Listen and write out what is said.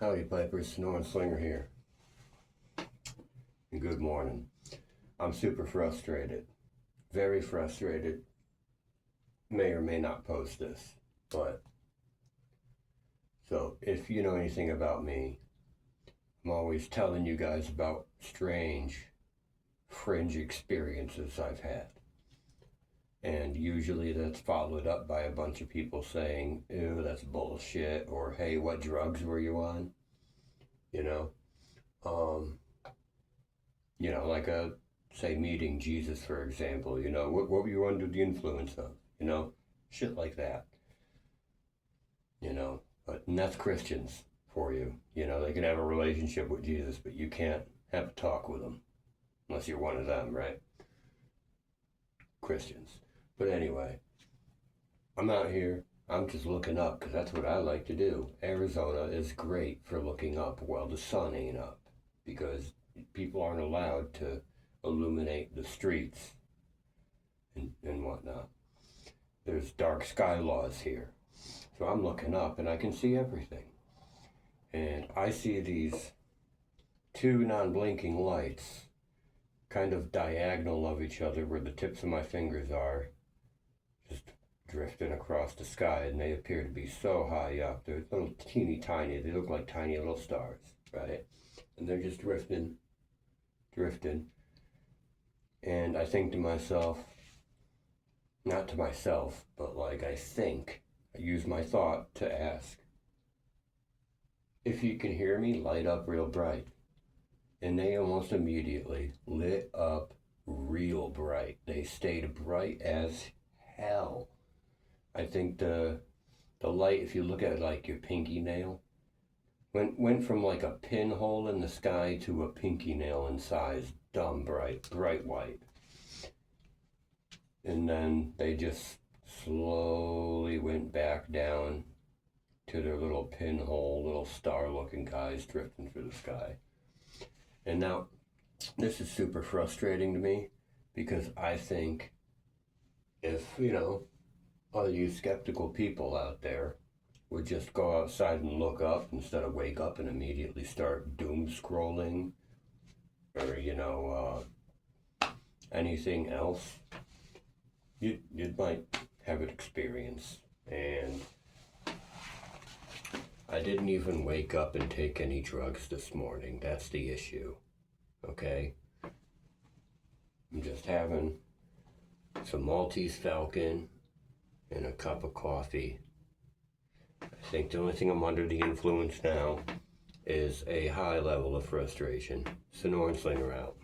Howdy, Pipers. Snow and Slinger here. And good morning. I'm super frustrated. Very frustrated. May or may not post this, but so if you know anything about me, I'm always telling you guys about strange, fringe experiences I've had. And usually that's followed up by a bunch of people saying, ew, that's bullshit, or hey, what drugs were you on? You know? Um, like say, meeting Jesus, for example, what were you under the influence of? Shit like that, and that's Christians for you. They can have a relationship with Jesus, but you can't have a talk with them unless you're one of them, right? Christians. But anyway, I'm out here. I'm just looking up because that's what I like to do. Arizona is great for looking up while the sun ain't up because people aren't allowed to illuminate the streets and whatnot. There's dark sky laws here. So I'm looking up and I can see everything. And I see these two non-blinking lights kind of diagonal of each other where the tips of my fingers are, just drifting across the sky, and they appear to be so high up. They're little teeny tiny. They look like tiny little stars, right? And they're just drifting. And I think to myself, not to myself, but I use my thought to ask, if you can hear me, light up real bright. And they almost immediately lit up real bright. They stayed bright as hell. I think the light, if you look at like your pinky nail, went from like a pinhole in the sky to a pinky nail in size, dumb bright white. And then they just slowly went back down to their little pinhole, little star-looking guys drifting through the sky. And now, this is super frustrating to me because I think if, all you skeptical people out there would just go outside and look up instead of wake up and immediately start doom scrolling or, anything else, you might have an experience. And I didn't even wake up and take any drugs this morning. That's the issue, okay? I'm just having some Maltese Falcon and a cup of coffee. I think the only thing I'm under the influence now is a high level of frustration. Sonor and Slinger out.